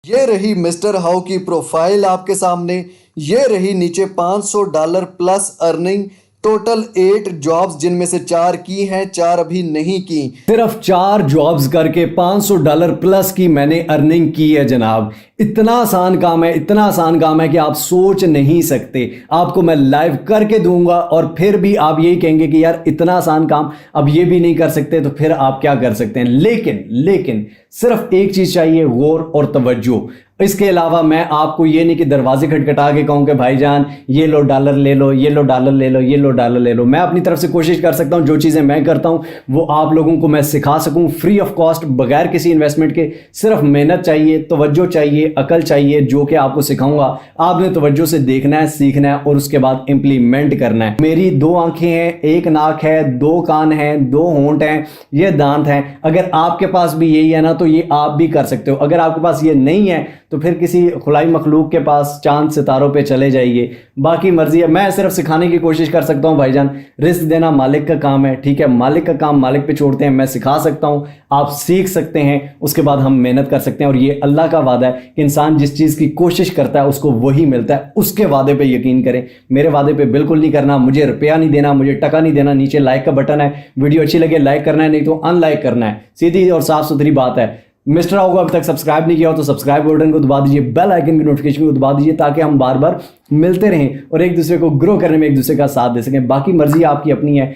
ये रही mister how की प्रोफाइल आपके सामने। ये रही नीचे $500 प्लस अर्निंग। टोटल 8 जॉब्स जिनमें से 4 की हैं, 4 अभी नहीं की। सिर्फ 4 जॉब्स करके $500 प्लस की मैंने अर्निंग की है जनाब। इतना आसान काम है, इतना आसान काम है कि आप सोच नहीं सकते। आपको मैं लाइव करके दूंगा और फिर भी आप यही कहेंगे कि यार इतना आसान काम अब ये भी नहीं कर सकते, तो फिर आप क्या कर सकते हैं। लेकिन सिर्फ एक चीज चाहिए, गौर और तवज्जो। इसके अलावा मैं आपको ये नहीं कि दरवाजे खटखटा के कहूँ कि भाईजान ये लो डॉलर ले लो, ये लो डॉलर ले लो, ये लो डॉलर ले लो। मैं अपनी तरफ से कोशिश कर सकता हूँ, जो चीज़ें मैं करता हूँ वो आप लोगों को मैं सिखा सकूँ फ्री ऑफ कॉस्ट, बगैर किसी इन्वेस्टमेंट के। सिर्फ मेहनत चाहिए, तवज्जो चाहिए, अकल चाहिए, जो कि आपको सिखाऊंगा। आपने तवज्जो से देखना है, सीखना है और उसके बाद इंप्लीमेंट करना है। मेरी 2 आंखें हैं, 1 नाक है, 2 कान हैं, 2 होंठ हैं, ये दांत हैं। अगर आपके पास भी यही है ना तो ये आप भी कर सकते हो। अगर आपके पास ये नहीं है तो फिर किसी खुलाई मखलूक के पास चांद सितारों पे चले जाइए, बाकी मर्जी है। मैं सिर्फ सिखाने की कोशिश कर सकता हूं भाईजान। रिस्क देना मालिक का काम है, ठीक है। मालिक का काम मालिक पे छोड़ते हैं। मैं सिखा सकता हूं, आप सीख सकते हैं, उसके बाद हम मेहनत कर सकते हैं। और ये अल्लाह का वादा है कि इंसान जिस चीज़ की कोशिश करता है उसको वही मिलता है। उसके वादे पे यकीन करें, मेरे वादे पे बिल्कुल नहीं करना। मुझे रुपया नहीं देना, मुझे टका नहीं देना। नीचे लाइक का बटन है, वीडियो अच्छी लगे लाइक करना है, नहीं तो अनलाइक करना है। सीधी और साफ सुथरी बात है। मिस्टर हाउ को अभी तक सब्सक्राइब नहीं किया हो तो सब्सक्राइब बटन को दबा दीजिए, बेल आइकन की नोटिफिकेशन को दबा दीजिए, ताकि हम बार बार मिलते रहें और एक दूसरे को ग्रो करने में एक दूसरे का साथ दे सकें। बाकी मर्जी आपकी अपनी है,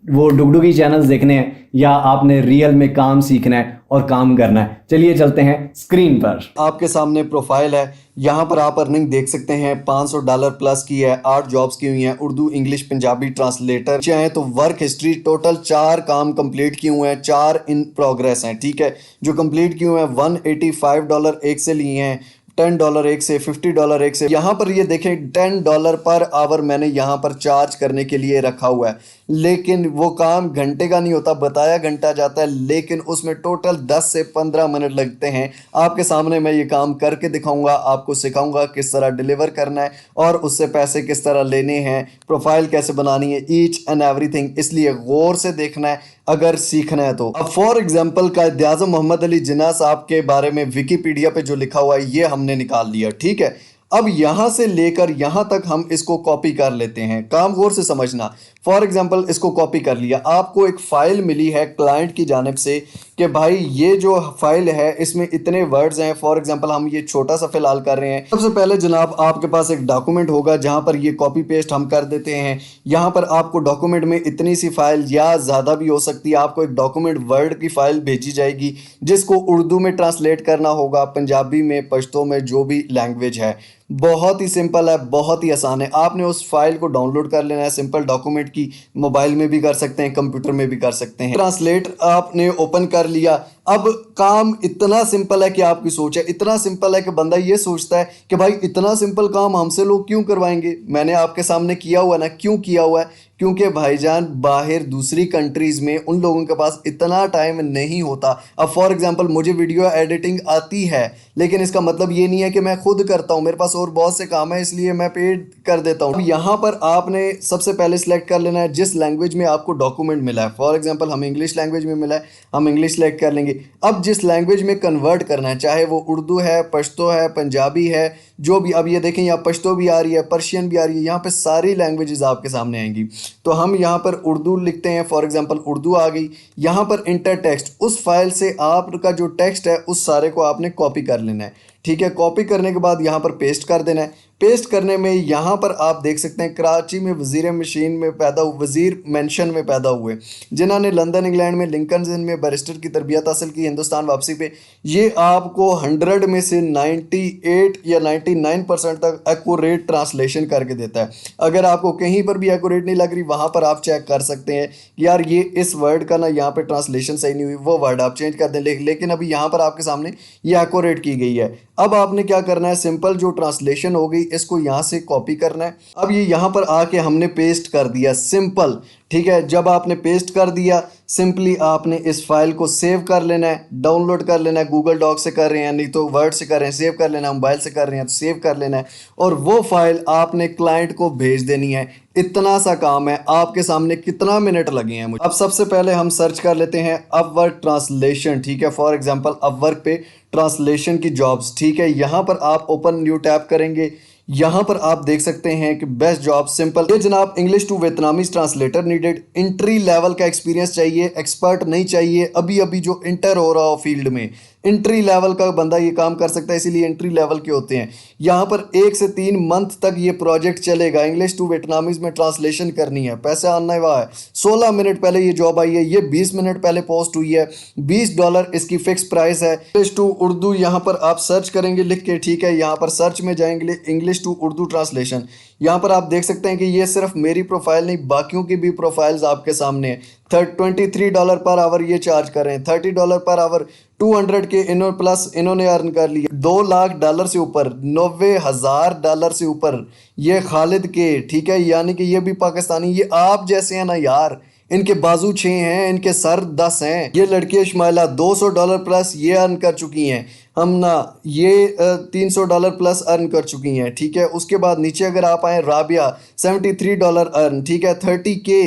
वो डुगडुगी चैनल्स देखने हैं या आपने रियल में काम सीखना है और काम करना है। चलिए चलते हैं स्क्रीन पर। आपके सामने प्रोफाइल है, यहाँ पर आप अर्निंग देख सकते हैं। $500 प्लस की है, 8 जॉब्स की हुई हैं, उर्दू इंग्लिश पंजाबी ट्रांसलेटर चाहे तो वर्क हिस्ट्री टोटल 4 काम कंप्लीट किए हुए हैं, 4 इन प्रोग्रेस हैं, ठीक है। जो कंप्लीट किए हुए हैं $185 एक से लिए हैं, $10 एक से, $50 एक से। यहाँ पर ये देखें $10 पर आवर मैंने यहाँ पर चार्ज करने के लिए रखा हुआ है। लेकिन वो काम घंटे का नहीं होता, बताया घंटा जाता है, लेकिन उसमें टोटल 10 से 15 मिनट लगते हैं। आपके सामने मैं ये काम करके दिखाऊंगा, आपको सिखाऊंगा किस तरह डिलीवर करना है और उससे पैसे किस तरह लेने हैं, प्रोफाइल कैसे बनानी है, ईच एंड एवरीथिंग। इसलिए गौर से देखना है अगर सीखना है तो। अब फॉर एग्जाम्पल कायद-ए-आज़म मोहम्मद अली जिन्ना साहब के बारे में विकीपीडिया पे जो लिखा हुआ है ये हमने निकाल लिया, ठीक है। अब यहाँ से लेकर यहाँ तक हम इसको कॉपी कर लेते हैं। काम गौर से समझना। फॉर एग्जांपल इसको कॉपी कर लिया, आपको एक फ़ाइल मिली है क्लाइंट की जानिब से कि भाई ये जो फाइल है इसमें इतने वर्ड्स हैं। फॉर एग्जांपल हम ये छोटा सा फिलहाल कर रहे हैं। सबसे पहले जनाब आपके पास एक डॉक्यूमेंट होगा जहाँ पर ये कॉपी पेस्ट हम कर देते हैं। यहाँ पर आपको डॉक्यूमेंट में इतनी सी फाइल या ज़्यादा भी हो सकती है, आपको एक डॉक्यूमेंट वर्ड की फ़ाइल भेजी जाएगी जिसको उर्दू में ट्रांसलेट करना होगा, पंजाबी में, पश्तो में, जो भी लैंग्वेज है। बहुत ही सिंपल है, बहुत ही आसान है। आपने उस फाइल को डाउनलोड कर लेना है सिंपल डॉक्यूमेंट की। मोबाइल में भी कर सकते हैं, कंप्यूटर में भी कर सकते हैं। ट्रांसलेट आपने ओपन कर लिया। अब काम इतना सिंपल है कि आपकी सोच है, इतना सिंपल है कि बंदा ये सोचता है कि भाई इतना सिंपल काम हमसे लोग क्यों करवाएंगे। मैंने आपके सामने किया हुआ ना, क्यों किया हुआ है, क्योंकि भाईजान बाहर दूसरी कंट्रीज़ में उन लोगों के पास इतना टाइम नहीं होता। अब फॉर एग्जांपल मुझे वीडियो एडिटिंग आती है, लेकिन इसका मतलब ये नहीं है कि मैं खुद करता हूँ, मेरे पास और बहुत से काम है इसलिए मैं पेड कर देता हूँ। यहाँ पर आपने सबसे पहले सिलेक्ट कर लेना है जिस लैंग्वेज में आपको डॉक्यूमेंट मिला है। फॉर एग्जाम्पल हम इंग्लिश लैंग्वेज में मिला है, हम इंग्लिश सेलेक्ट कर लेंगे। अब जिस लैंग्वेज में कन्वर्ट करना है, चाहे वो उर्दू है, पश्तो है, पंजाबी है, जो भी। अब ये देखें यहाँ पश्तो भी आ रही है, पर्शियन भी आ रही है, यहाँ पे सारी लैंग्वेजेस आपके सामने आएंगी। तो हम यहाँ पर उर्दू लिखते हैं, फॉर एग्जांपल उर्दू आ गई। यहाँ पर इंटर टेक्स्ट, उस फाइल से आपका जो टेक्स्ट है उस सारे को आपने कॉपी कर लेना है, ठीक है। कॉपी करने के बाद यहाँ पर पेस्ट कर देना है। पेस्ट करने में यहाँ पर आप देख सकते हैं कराची में वजीर मशीन में पैदा हुए, वजीर मेंशन में पैदा हुए, जिन्होंने लंदन इंग्लैंड में लिंकन इन्न में बैरिस्टर की तरबियत हासिल की। हिंदुस्तान वापसी पे ये आपको 100 में से 98 या 99% तक एक्यूरेट ट्रांसलेशन करके देता है। अगर आपको कहीं पर भी एक्यूरेट नहीं लग रही, वहाँ पर आप चेक कर सकते हैं कि यार ये इस वर्ड का ना यहाँ पे ट्रांसलेशन सही नहीं हुई, वो वर्ड आप चेंज कर दें। लेकिन अभी यहाँ पर आपके सामने ये एक्यूरेट की गई है। अब आपने क्या करना है, सिंपल जो ट्रांसलेशन हो गई इसको यहाँ से कॉपी करना है। अब ये यहाँ पर आके हमने पेस्ट कर दिया, सिंपल, ठीक है। जब आपने पेस्ट कर दिया, सिंपली आपने इस फाइल को सेव कर लेना है, डाउनलोड कर लेना है। गूगल डॉक से कर रहे हैं, नहीं तो वर्ड से कर रहे हैं, सेव कर लेना है। मोबाइल से कर रहे हैं तो सेव कर लेना है और वो फाइल आपने क्लाइंट को भेज देनी है। इतना सा काम है, आपके सामने कितना मिनट लगे हैं मुझे। अब सबसे पहले हम सर्च कर लेते हैं अपवर्क ट्रांसलेशन, ठीक है। फॉर एग्जांपल अपवर्क पे ट्रांसलेशन की जॉब्स, ठीक है। यहाँ पर आप ओपन न्यू टैब करेंगे, यहाँ पर आप देख सकते हैं कि बेस्ट जॉब सिंपल। ये जनाब English to Vietnamese translator needed, entry level का एक्सपीरियंस चाहिए, एक्सपर्ट नहीं चाहिए। अभी अभी जो इंटर हो रहा हो फील्ड में, एंट्री लेवल का बंदा ये काम कर सकता है, इसीलिए एंट्री लेवल के होते हैं। यहाँ पर 1 से 3 मंथ तक ये प्रोजेक्ट चलेगा। इंग्लिश टू वियतनामीज में ट्रांसलेशन करनी है, पैसा आना हुआ है। 16 मिनट पहले ये जॉब आई है, ये 20 मिनट पहले पोस्ट हुई है। $20 इसकी फिक्स प्राइस है। इंग्लिश टू उर्दू यहाँ पर आप सर्च करेंगे लिख के, ठीक है। यहाँ पर सर्च में जाएंगे इंग्लिश टू उर्दू ट्रांसलेशन। यहाँ पर आप देख सकते हैं कि ये सिर्फ मेरी प्रोफाइल नहीं, बाकियों की भी प्रोफाइल्स आपके सामने है। $23 पर आवर ये चार्ज कर रहे हैं, $30 पर आवर। 200 के इन्होंने अर्न कर लिए। $2 लाख से ऊपर, $90,000 से ऊपर ये खालिद के, ठीक है। यानी कि ये भी पाकिस्तानी, ये आप जैसे हैं ना यार। इनके बाजू 6 हैं, इनके सर 10 हैं। ये लड़की इस्माइला $200 ये अर्न कर चुकी हैं। हम ना ये $300 अर्न कर चुकी हैं, ठीक है। उसके बाद नीचे अगर आप आए, राबिया $73 अर्न, ठीक है। 30K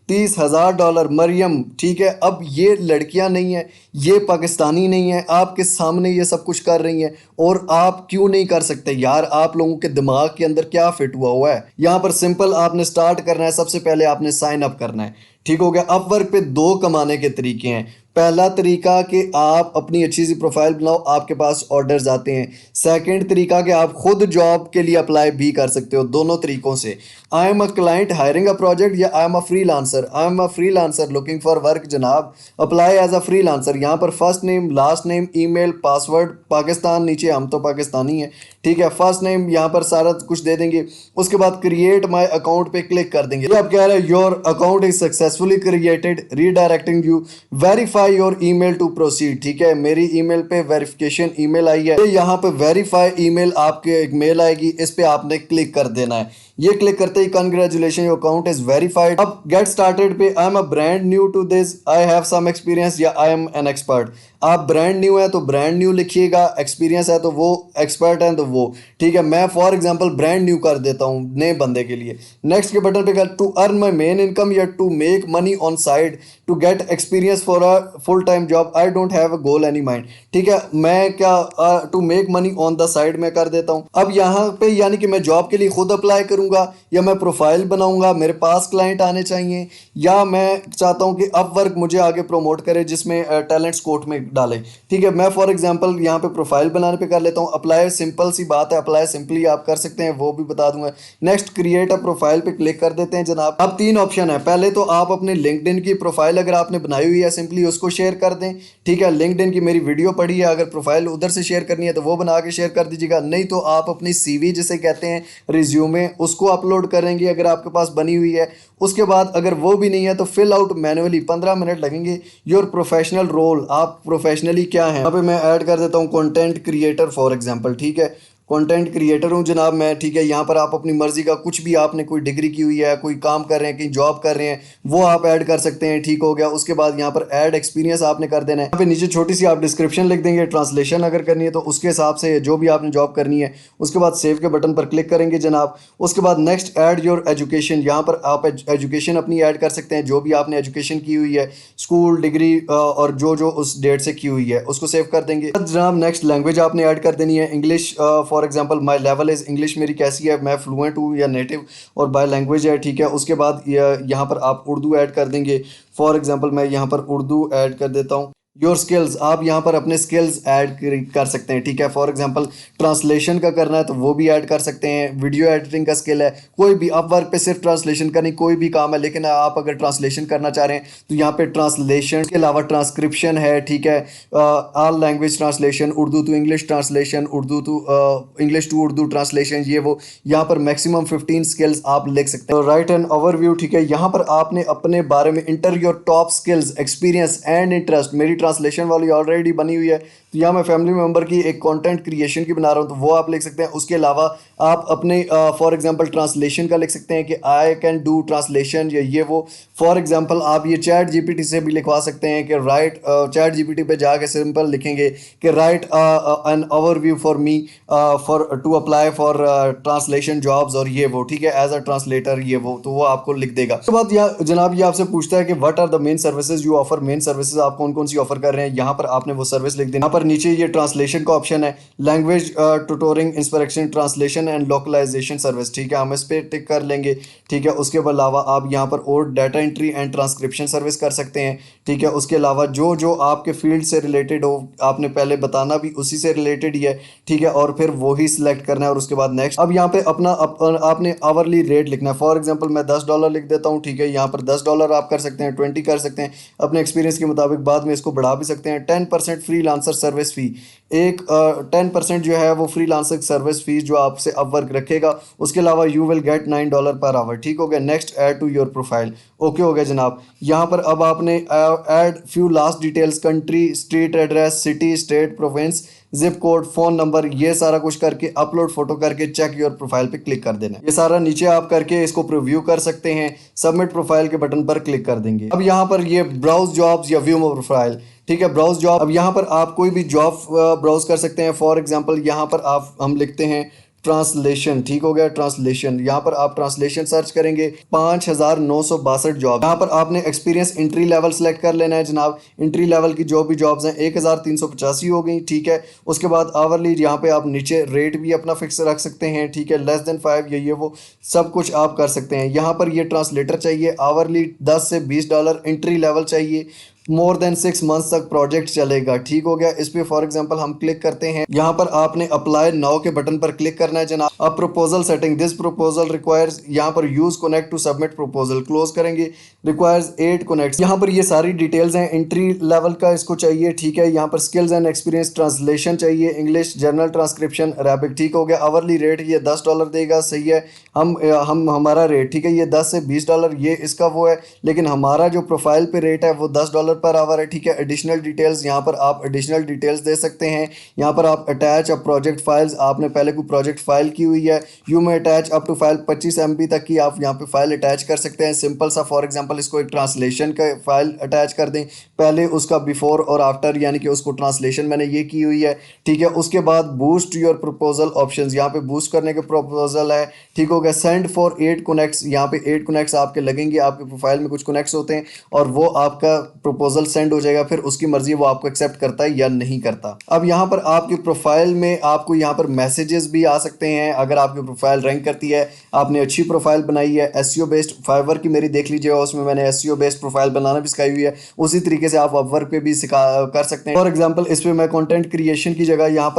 $30,000 मरियम, ठीक है। अब ये लड़कियां नहीं है, ये पाकिस्तानी नहीं है, आपके सामने ये सब कुछ कर रही हैं, और आप क्यों नहीं कर सकते यार? आप लोगों के दिमाग के अंदर क्या फिट हुआ है? यहाँ पर सिंपल आपने स्टार्ट करना है, सबसे पहले आपने साइन अप करना है, ठीक हो गया। अपवर्क पे 2 कमाने के तरीके हैं। पहला तरीका कि आप अपनी अच्छी सी प्रोफाइल बनाओ, आपके पास ऑर्डर्स आते हैं। सेकंड तरीका कि आप खुद जॉब के लिए अप्लाई भी कर सकते हो, दोनों तरीकों से। I am a client hiring a project, या I am a freelancer, I am a freelancer looking for work. जनाब अप्लाई एज अ फ्रीलांसर। यहाँ पर first name, last name, email, password, Pakistan, नीचे हम तो पाकिस्तानी हैं, ठीक है। फर्स्ट नेम यहाँ पर सारा कुछ दे देंगे। उसके बाद क्रिएट माई अकाउंट पे क्लिक कर देंगे। ये आप कह रहे हैं your account is successfully created, redirecting you, verify your email to proceed, ठीक है। मेरी ईमेल पे वेरिफिकेशन ईमेल आई है, यहाँ पे वेरीफाई ईमेल आपके एक मेल आएगी, इस पे आपने क्लिक कर देना है। ये क्लिक करते ही congratulation your account is verified. अब गेट स्टार्टेड पे I am a brand new to this, I have some experience, या आई एम एन एक्सपर्ट। आप ब्रांड न्यू है तो ब्रांड न्यू लिखिएगा, एक्सपीरियंस है तो वो, एक्सपर्ट है तो वो, ठीक है। मैं फॉर एग्जांपल ब्रांड न्यू कर देता हूँ नए बंदे के लिए। नेक्स्ट के बटन पे कर, to earn my main income या to make money on side, to get experience for a full time job, I don't have a goal any mind, ठीक है। मैं क्या to make money on the side में कर देता हूँ। अब यहाँ पे यानी कि मैं जॉब के लिए खुद अप्लाई करूंगा, या मैं प्रोफाइल बनाऊंगा, मेरे पास क्लाइंट आने चाहिए, या मैं चाहता हूँ कि अपवर्क मुझे आगे प्रमोट करे जिसमें टैलेंट्स कोर्ट में डाले, ठीक है। मैं फॉर एग्जांपल यहाँ पे प्रोफाइल बनाने पे कर लेता हूँ। अप्लाई सिंपल सी बात है, अप्लाई सिंपली आप कर सकते हैं, वो भी बता दूंगा। नेक्स्ट क्रिएट अ प्रोफाइल पे क्लिक कर देते हैं जनाब। अब 3 ऑप्शन है। पहले तो आप अपने लिंक्डइन की प्रोफाइल अगर आपने बनाई हुई है, सिंपली उसको शेयर कर दें, ठीक है। लिंक्डइन की मेरी वीडियो पड़ी है, अगर प्रोफाइल उधर से शेयर करनी है तो वो बना के शेयर कर दीजिएगा। नहीं तो आप अपनी CV जिसे कहते हैं, रिज्यूमे, उसको अपलोड करेंगे अगर आपके पास बनी हुई है। उसके बाद अगर वो भी नहीं है तो फिल आउट मैनुअली, 15 मिनट लगेंगे। योर प्रोफेशनल रोल, आप प्रोफेशनली क्या है। यहाँ पे मैं ऐड कर देता हूँ कंटेंट क्रिएटर फॉर एग्जांपल, ठीक है। कंटेंट क्रिएटर हूँ जनाब मैं, ठीक है। यहाँ पर आप अपनी मर्जी का कुछ भी, आपने कोई डिग्री की हुई है, कोई काम कर रहे हैं, कहीं जॉब कर रहे हैं, वो आप ऐड कर सकते हैं, ठीक हो गया। उसके बाद यहाँ पर ऐड एक्सपीरियंस आपने कर देना है। यहाँ पे नीचे छोटी सी आप डिस्क्रिप्शन लिख देंगे, ट्रांसलेशन अगर करनी है तो उसके हिसाब से जो भी आपने जॉब करनी है। उसके बाद सेव के बटन पर क्लिक करेंगे जनाब। उसके बाद नेक्स्ट ऐड योर एजुकेशन, यहाँ पर आप एजुकेशन अपनी ऐड कर सकते हैं, जो भी आपने एजुकेशन की हुई है, स्कूल, डिग्री और जो जो उस डेट से की हुई है, उसको सेव कर देंगे जनाब। नेक्स्ट लैंग्वेज आपने ऐड कर देनी है, English for example my level is English, मेरी कैसी है, मैं फ्लुएंट हूँ या नेटिव, और बाय लैंग्वेज है, ठीक है। उसके बाद यहाँ पर आप उर्दू ऐड कर देंगे। फॉर एग्जांपल मैं यहाँ पर उर्दू ऐड कर देता हूँ। योर स्किल्स, आप यहाँ पर अपने स्किल्स ऐड कर सकते हैं, ठीक है। फॉर एग्जांपल ट्रांसलेशन का करना है तो वो भी ऐड कर सकते हैं। वीडियो एडिटिंग का स्किल है, कोई भी, अपवर्क पे सिर्फ ट्रांसलेशन का नहीं, कोई भी काम है, लेकिन आप अगर ट्रांसलेशन करना चाह रहे हैं तो यहाँ पे ट्रांसलेशन के अलावा ट्रांसक्रिप्शन है, ठीक है। All language translation, Urdu to English translation, Urdu to English to Urdu translation, ये वो। यहाँ पर मैक्सिमम 15 स्किल्स आप लिख सकते हैं। राइट एन ओवरव्यू, ठीक है। यहाँ पर आपने अपने बारे में inter your top skills, experience and interest. मेरी ट्रांसलेशन वाली ऑलरेडी बनी हुई है, तो यहाँ मैं फैमिली मेम्बर की एक कंटेंट क्रिएशन की बना रहा हूँ, तो वो आप लिख सकते हैं। उसके अलावा आप अपने फॉर एग्जांपल ट्रांसलेशन का लिख सकते हैं कि आई कैन डू ट्रांसलेशन या ये वो। फॉर एग्जांपल आप ये चैट जीपीटी से भी लिखवा सकते हैं कि राइट, चैट जीपीटी पे जाके सिंपल लिखेंगे कि write an overview for me for to apply for translation jobs और ये वो, ठीक है, एज अ ट्रांसलेटर ये वो, तो वो आपको लिख देगा। उसके बाद जनाब ये आपसे पूछता है कि what are the main services you offer. Main services आप कौन कौन सी ऑफर कर रहे हैं, यहाँ पर आपने वो सर्विस लिख देना। यहाँ पर नीचे ये ट्रांसलेशन का ऑप्शन है, language tutoring, inspiration, translation and localisation service, ठीक है, हम इस पर टिक कर लेंगे। ठीक है, उसके अलावा आप यहाँ पर और data entry and transcription service कर सकते हैं। ठीक है, उसके अलावा जो जो आपके फील्ड से रिलेटेड हो आपने पहले बताना भी उसी से रिलेटेड ही है। ठीक है, और फिर वही सिलेक्ट करना है और उसके बाद नेक्स्ट। अब यहाँ पे आपने आवरली रेट लिखना है। फॉर एग्जांपल मैं $10 लिख देता हूँ। ठीक है, यहाँ पर $10 आप कर सकते हैं, 20 कर सकते हैं अपने एक्सपीरियंस के मुताबिक, बाद में इसको बढ़ा भी सकते हैं। 10% फ्री लांसर सर्विस फी, एक 10% जो है वो फ्री लांसर सर्विस फीस जो आपसे अपवर्क रखेगा। उसके अलावा you will get $9 per hour. ठीक हो गया, next add to your profile. Okay हो गया जनाब। यहाँ पर अब आपने add few last details, country, street address, city, state, province, zip code, phone number, ये सारा कुछ करके अपलोड फोटो करके चेक योर प्रोफाइल पे क्लिक कर देना है। ये सारा नीचे आप करके इसको प्रीव्यू कर सकते हैं। सबमिट प्रोफाइल के बटन पर क्लिक कर देंगे। अब यहाँ पर ये ब्राउज जॉब्स या व्यू माय प्रोफाइल, ठीक है, ब्राउज जॉब। अब यहाँ पर आप कोई भी जॉब ब्राउज कर सकते हैं। फॉर एग्जांपल यहाँ पर हम लिखते हैं ट्रांसलेशन। ठीक हो गया, ट्रांसलेशन। यहाँ पर आप ट्रांसलेशन सर्च करेंगे, 5,962 जॉब। यहाँ पर आपने एक्सपीरियंस एंट्री लेवल सेलेक्ट कर लेना है जनाब। एंट्री लेवल की जो भी जॉब्स हैं 1,385 हो गई। ठीक है, उसके बाद आवरली यहाँ पे आप नीचे रेट भी अपना फिक्स रख सकते हैं। ठीक है, लेस देन 5 ये वो सब कुछ आप कर सकते हैं। यहाँ पर ये ट्रांसलेटर चाहिए, आवरली $10 से $20। एंट्री लेवल चाहिए, मोर देन 6 मंथ्स तक प्रोजेक्ट चलेगा। ठीक हो गया, इस पे फॉर एग्जांपल हम क्लिक करते हैं। यहाँ पर आपने अप्लाई नाउ के बटन पर क्लिक करना है जनाब। अब proposal setting, this proposal requires, यहाँ पर use connect to submit proposal, close करेंगे, रिक्वायर्स 8 कनेक्ट। यहाँ पर ये सारी डिटेल्स हैं। एंट्री लेवल का इसको चाहिए। ठीक है, यहाँ पर स्किल्स एंड एक्सपीरियंस, ट्रांसलेशन चाहिए, इंग्लिश, जर्नल ट्रांसक्रिप्शन, अरेबिक। ठीक हो गया, आवरली रेट ये $10 देगा। सही है, हम हमारा रेट, ठीक है, ये $10 से $20 ये इसका वो है, लेकिन हमारा जो प्रोफाइल पे रेट है वो $10 पर आवर है। ठीक है, एडिशनल डिटेल्स, यहाँ पर आप एडिशनल डिटेल्स दे सकते हैं। यहाँ पर आप अटैच अ प्रोजेक्ट फाइल्स, आपने पहले कोई प्रोजेक्ट फाइल की हुई है, you may attach up to file 25 MB तक की आप यहाँ पे फाइल अटैच कर सकते हैं। सिंपल सा, फॉर एग्जांपल इसको एक ट्रांसलेशन का फाइल अटैच कर दें, पहले उसका बिफोर और आफ्टर, यानी कि उसको ट्रांसलेशन मैंने ये की हुई है। ठीक है, उसके बाद बूस्ट योर प्रपोजल ऑप्शंस, यहाँ पे बूस्ट करने के प्रपोजल है। ठीक हो गया, सेंड फॉर 8 कनेक्ट्स, यहाँ पे 8 कनेक्ट्स आपके लगेंगे। आपके प्रोफाइल में कुछ कनेक्ट्स होते हैं और वो आपका प्रपोजल सेंड हो जाएगा, फिर उसकी मर्जी वो आपको एक्सेप्ट करता है या नहीं करता। अब यहाँ पर आपकी प्रोफाइल में आपको यहाँ पर मैसेजेस भी आ सकते हैं अगर आपकी प्रोफाइल रैंक करती है, आपने अच्छी प्रोफाइल बनाई है। एसईओ बेस्ड, फाइवर की मेरी देख लीजिएगा, उसमें मैंने एसईओ बेस्ड प्रोफाइल बनाना भी सिखाई हुई है। उसी तरीके से आप अपवर्क पे भी कर सकते हैं। फॉर एग्जांपल इस पे मैं कंटेंट क्रिएशन की जगह यहाँ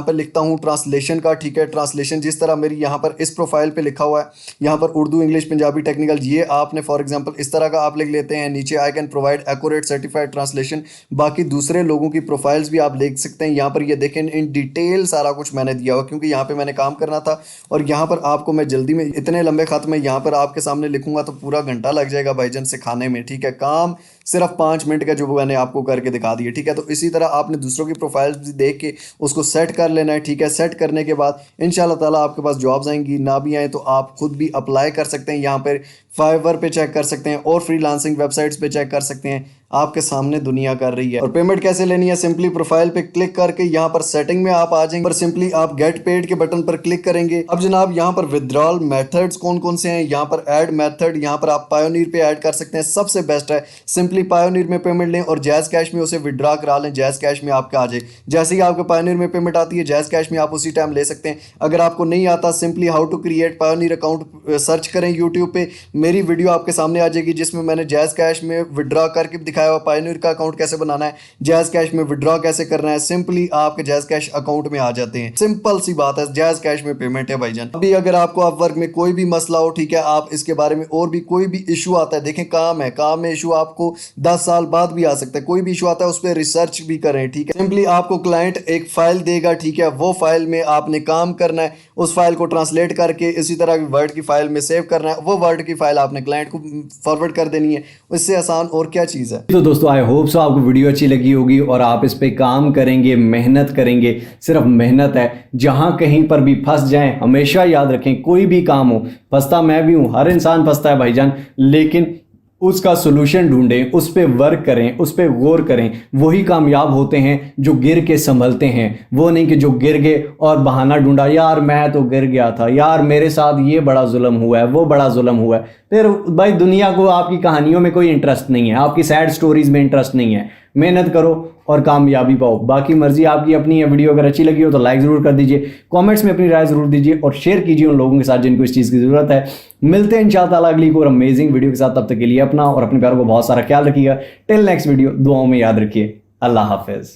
पर लिखता हूँ ट्रांसलेशन का। ठीक है, ट्रांसलेशन जिस तरह मेरी यहाँ पर इस प्रोफाइल पे लिखा हुआ है, यहाँ पर उर्दू, इंग्लिश, पंजाबी, टेक्निकल, ये आपने फॉर एग्जांपल इस तरह का आप लिख लेते हैं। नीचे I can provide accurate certified translation, बाकी दूसरे लोगों की प्रोफाइल्स भी आप देख सकते हैं। यहाँ पर ये देखें, इन डिटेल सारा कुछ मैंने दिया हुआ, क्योंकि यहाँ पे मैंने काम करना था और यहाँ पर आपको मैं जल्दी में इतने लंबे खत में यहाँ पर आपके सामने लिखूंगा तो पूरा घंटा लग जाएगा भाईजान सिखाने में। ठीक है, काम सिर्फ 5 मिनट का जो मैंने आपको करके दिखा दिया। ठीक है, तो इसी तरह आपने दूसरों की प्रोफाइल्स भी देख के उसको सेट कर लेना है। ठीक है, सेट करने के बाद इंशाल्लाह ताला आपके पास जॉब्स आएंगी, ना भी आए तो आप खुद भी अप्लाई कर सकते हैं। यहाँ पर फाइवर पे चेक कर सकते हैं और फ्रीलांसिंग वेबसाइट्स पे चेक कर सकते हैं। आपके सामने दुनिया कर रही है। और पेमेंट कैसे लेनी है, सिंपली प्रोफाइल पे क्लिक करके यहाँ पर सेटिंग में आप आ जाएंगे, पर सिंपली आप गेट पेड के बटन पर क्लिक करेंगे। अब जनाब यहाँ पर विड्रॉल मेथड्स कौन कौन से हैं, यहाँ पर ऐड मेथड, यहाँ पर आप पायोनियर पे ऐड कर सकते हैं। सबसे बेस्ट है सिंपली पायोनियर में पेमेंट लें और जैज़ कैश में उसे विड्रॉ करा लें, जैज़ कैश में आपका आ जाए। जैसे ही आपके पायोनियर में पेमेंट आती है, जैज़ कैश में आप उसी टाइम ले सकते हैं। अगर आपको नहीं आता, simply how to create pioneer account search करें यूट्यूब पे, मेरी वीडियो आपके सामने आ जाएगी जिसमें मैंने जैज़ कैश में विड्रॉ करके दिखाया हुआ पायोनियर का अकाउंट कैसे बनाना है, जैज़ कैश में विड्रॉ कैसे करना है। सिंपली आपके जैज़ कैश अकाउंट में आ जाते हैं। सिंपल सी बात है, जैज़ कैश में पेमेंट है भाईजान। अभी अगर आपको अपवर्क में कोई भी मसला हो, ठीक है, आप इसके बारे में और भी कोई भी इशू आता है, देखें काम है, काम में इशू आपको 10 साल बाद भी आ सकता है। कोई भी इशू आता है उस पर रिसर्च भी करें। ठीक है, सिंपली आपको क्लाइंट एक फाइल देगा, ठीक है, वो फाइल में आपने काम करना है, उस फाइल को ट्रांसलेट करके इसी तरह की वर्ड की फाइल में सेव करना है। वो वर्ड की फाइल आपने क्लाइंट को फॉरवर्ड कर देनी है। इससे आसान और क्या चीज़ है। तो दोस्तों आई होप सो आपको वीडियो अच्छी लगी होगी और आप इस पे काम करेंगे, मेहनत करेंगे। सिर्फ मेहनत है, जहां कहीं पर भी फंस जाएं हमेशा याद रखें कोई भी काम हो, फंसता मैं भी हूं, हर इंसान फंसता है भाईजान, लेकिन उसका सोल्यूशन ढूंढें, उस पर वर्क करें, उस पर गौर करें। वही कामयाब होते हैं जो गिर के संभलते हैं, वो नहीं कि जो गिर गए और बहाना ढूंढा, यार मैं तो गिर गया था, यार मेरे साथ ये बड़ा जुल्म हुआ है, वो बड़ा जुल्म हुआ है। फिर भाई दुनिया को आपकी कहानियों में कोई इंटरेस्ट नहीं है, आपकी सैड स्टोरीज में इंटरेस्ट नहीं है। मेहनत करो और कामयाबी पाओ, बाकी मर्जी आपकी अपनी है। वीडियो अगर अच्छी लगी हो तो लाइक ज़रूर कर दीजिए, कमेंट्स में अपनी राय ज़रूर दीजिए और शेयर कीजिए उन लोगों के साथ जिनको इस चीज़ की ज़रूरत है। मिलते हैं इंशाअल्लाह अगली को और अमेजिंग वीडियो के साथ, तब तक के लिए अपना और अपने प्यारों को बहुत सारा ख्याल रखिएगा। टिल नेक्स्ट वीडियो, दुआओं में याद रखिए। अल्लाह हाफिज़।